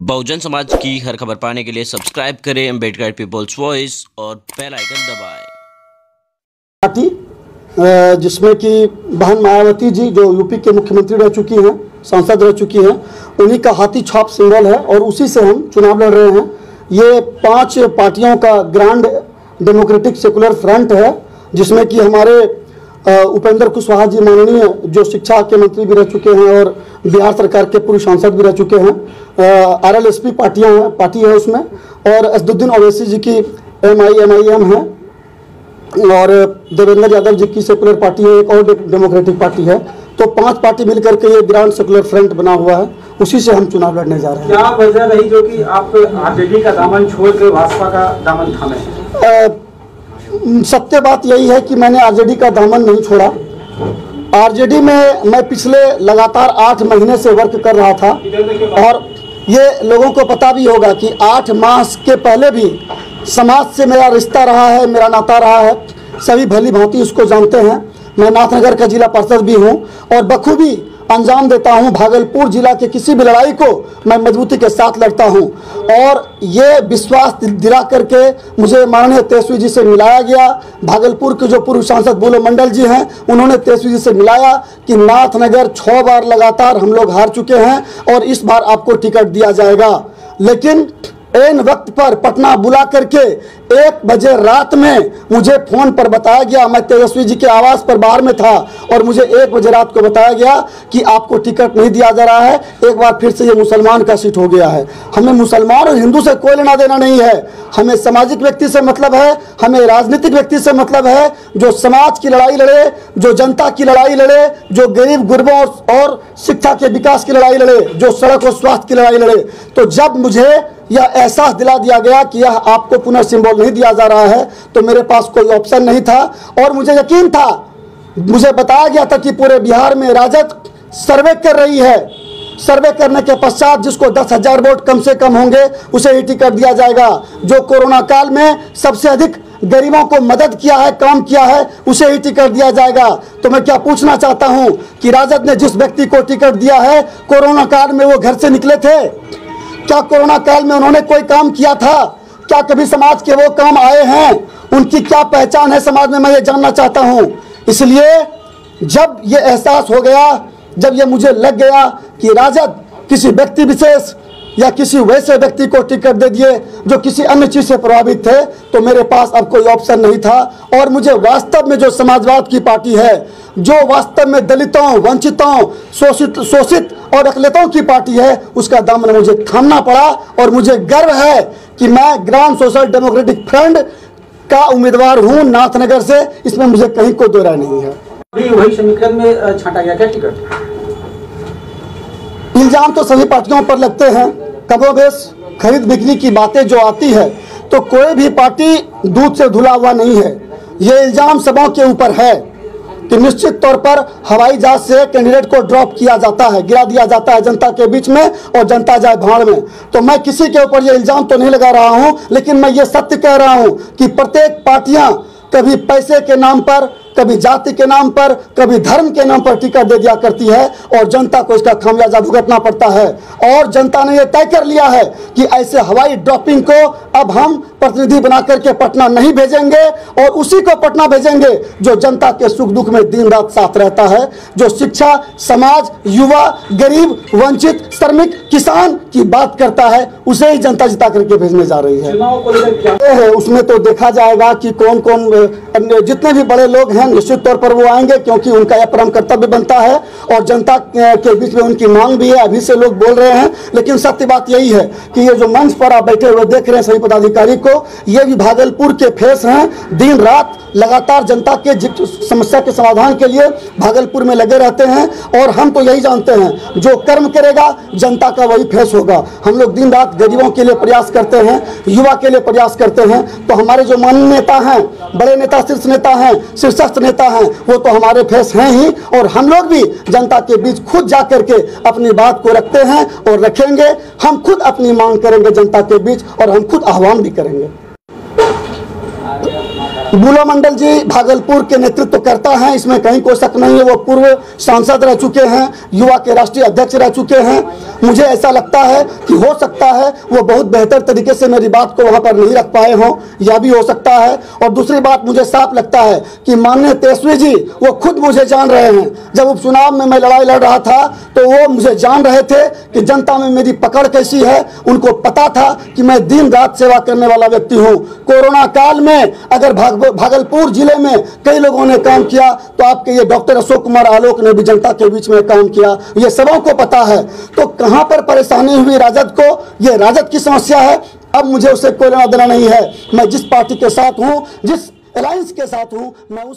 बहुजन समाज की हर खबर पाने के लिए सब्सक्राइब करें अम्बेडकर पीपल्स वॉइस और बेल आइकन दबाएं। पार्टी जिसमें कि बहन मायावती जी जो यूपी के मुख्यमंत्री रह चुकी हैं, सांसद रह चुकी हैं, उन्हीं का हाथी छाप सिंबल है और उसी से हम चुनाव लड़ रहे हैं। ये 5 पार्टियों का ग्रांड डेमोक्रेटिक सेकुलर फ्रंट है, जिसमें कि हमारे उपेंद्र कुशवाहा जी माननीय जो शिक्षा के मंत्री भी रह चुके हैं और बिहार सरकार के पूर्व सांसद भी रह चुके हैं। RLSP पार्टी है उसमें, और असदुद्दीन ओवैसी जी की MIM है, और देवेंद्र यादव जी की सेकुलर पार्टी है, एक और डेमोक्रेटिक पार्टी है। तो 5 पार्टी मिलकर के ये ग्रांड सेकुलर फ्रंट बना हुआ है, उसी से हम चुनाव लड़ने जा रहे हैं। क्या वजह रही जो कि आप RJD का दामन छोड़ कर भाजपा का दामन थामे? सत्य बात यही है कि मैंने RJD का दामन नहीं छोड़ा। RJD में मैं पिछले लगातार 8 महीने से वर्क कर रहा था, और ये लोगों को पता भी होगा कि 8 माह के पहले भी समाज से मेरा रिश्ता रहा है, मेरा नाता रहा है। सभी भली भांति उसको जानते हैं। मैं नाथनगर का जिला पार्षद भी हूँ और बखूबी अंजाम देता हूँ। भागलपुर जिला के किसी भी लड़ाई को मैं मजबूती के साथ लड़ता हूँ, और ये विश्वास दिला करके मुझे माननीय तेजस्वी जी से मिलाया गया। भागलपुर के जो पूर्व सांसद बुलो मंडल जी हैं, उन्होंने तेजस्वी जी से मिलाया कि नाथनगर 6 बार लगातार हम लोग हार चुके हैं और इस बार आपको टिकट दिया जाएगा। लेकिन एन वक्त पर पटना बुला करके 1 बजे रात में मुझे फोन पर बताया गया, मैं तेजस्वी जी के आवास पर बाहर में था, और मुझे 1 बजे रात को बताया गया कि आपको टिकट नहीं दिया जा रहा है। एक बार फिर से ये मुसलमान का सीट हो गया है। हमें मुसलमान और हिंदू से कोई लेना देना नहीं है। हमें सामाजिक व्यक्ति से मतलब है, हमें राजनीतिक व्यक्ति से मतलब है, जो समाज की लड़ाई लड़े, जो जनता की लड़ाई लड़े, जो गरीब गुरबों और शिक्षा के विकास की लड़ाई लड़े, जो सड़क और स्वास्थ्य की लड़ाई लड़े। तो जब मुझे यह एहसास दिला दिया गया कि यह आपको पुनः सिंबल नहीं दिया जा रहा है, तो मेरे पास कोई ऑप्शन नहीं था। और मुझे यकीन था, मुझे बताया गया था कि पूरे बिहार में राजद सर्वे कर रही है। सर्वे करने के पश्चात जिसको 10,000 वोट कम से कम होंगे उसे ही टिकट दिया जाएगा। जो कोरोना काल में सबसे अधिक गरीबों को मदद किया है, काम किया है, उसे ही टिकट दिया जाएगा। तो मैं क्या पूछना चाहता हूं कि राजद ने जिस व्यक्ति को टिकट दिया है, कोरोना काल में वो घर से निकले थे? क्या कोरोना काल में उन्होंने कोई काम किया था? क्या कभी समाज के वो काम आए हैं? उनकी क्या पहचान है समाज में, मैं ये जानना चाहता हूं। इसलिए जब ये एहसास हो गया, जब ये मुझे लग गया कि राजद किसी व्यक्ति विशेष या किसी वैसे व्यक्ति को टिकट दे दिए जो किसी अन्य चीज से प्रभावित थे, तो मेरे पास अब कोई ऑप्शन नहीं था। और मुझे वास्तव में जो समाजवाद की पार्टी है, जो वास्तव में दलितों, वंचितों, शोषित और अकलितों की पार्टी है, उसका दामन मुझे थामना पड़ा। और मुझे गर्व है कि मैं ग्रांड सोशल डेमोक्रेटिक फ्रंट का उम्मीदवार हूं नाथनगर से। इसमें मुझे कहीं कोई दो राय नहीं है। अभी वही समीकरण में छांटा गया क्या टिकट? इल्जाम तो सभी पार्टियों पर लगते हैं। कमोबेश खरीद बिक्री की बातें जो आती है, तो कोई भी पार्टी दूध से धुला हुआ नहीं है। ये इल्जाम सबों के ऊपर है कि निश्चित तौर पर हवाई जहाज से कैंडिडेट को ड्रॉप किया जाता है, गिरा दिया जाता है जनता के बीच में, और जनता जाए भाड़ में। तो मैं किसी के ऊपर ये इल्जाम तो नहीं लगा रहा हूं, लेकिन मैं ये सत्य कह रहा हूं कि प्रत्येक पार्टियां कभी पैसे के नाम पर, कभी जाति के नाम पर, कभी धर्म के नाम पर टिकट दे दिया करती है, और जनता को इसका खामियाजा भुगतना पड़ता है। और जनता ने यह तय कर लिया है कि ऐसे हवाई ड्रॉपिंग को अब हम प्रतिनिधि बना करके पटना नहीं भेजेंगे, और उसी को पटना भेजेंगे जो जनता के सुख दुख में दिन रात साथ रहता है, जो शिक्षा, समाज, युवा, गरीब, वंचित, श्रमिक, किसान की बात करता है, उसे ही जनता जिता करके भेजने जा रही है। उसमें तो देखा जाएगा कि कौन कौन, जितने भी बड़े लोग हैं निश्चित तौर पर वो आएंगे, क्योंकि उनका यह परम कर्तव्य बनता है, और जनता के बीच में उनकी मांग भी है। अभी से लोग बोल रहे हैं, लेकिन सत्य बात यही है कि ये जो मंच पर आप बैठे हुए देख रहे हैं सभी पदाधिकारी को, ये भी भागलपुर के फेस हैं। दिन रात लगातार जनता के समस्या के समाधान के लिए भागलपुर में लगे रहते हैं, और हम तो यही जानते हैं जो कर्म करेगा जनता का वही फेस होगा। हम लोग दिन रात गरीबों के लिए प्रयास करते हैं, युवा के लिए प्रयास करते हैं। तो हमारे जो माननीय नेता हैं, बड़े नेता, शीर्ष नेता हैं, शीर्षस्थ नेता हैं, वो तो हमारे फेस हैं ही, और हम लोग भी जनता के बीच खुद जा करके अपनी बात को रखते हैं और रखेंगे। हम खुद अपनी मांग करेंगे जनता के बीच, और हम खुद आह्वान भी करेंगे। बुला मंडल जी भागलपुर के नेतृत्व करता है, इसमें कहीं कोई शक नहीं है। वो पूर्व सांसद रह चुके हैं, युवा के राष्ट्रीय अध्यक्ष रह चुके हैं। मुझे ऐसा लगता है कि हो सकता है वो बहुत बेहतर तरीके से मेरी बात को वहां पर नहीं रख पाए हों, यह भी हो सकता है। और दूसरी बात, मुझे साफ लगता है कि माननीय तेजस्वी जी वो खुद मुझे जान रहे हैं। जब उपचुनाव में मैं लड़ाई लड़ रहा था तो वो मुझे जान रहे थे कि जनता में मेरी पकड़ कैसी है। उनको पता था कि मैं दिन रात सेवा करने वाला व्यक्ति हूँ। कोरोना काल में अगर भागलपुर जिले में कई लोगों ने काम किया तो आपके ये डॉक्टर अशोक कुमार आलोक ने भी जनता के बीच में काम किया, ये सबों को पता है। तो कहां पर परेशानी हुई राजद को, ये राजद की समस्या है। अब मुझे उससे कोई लेना देना नहीं है। मैं जिस पार्टी के साथ हूं, जिस अलायंस के साथ हूं, मैं उस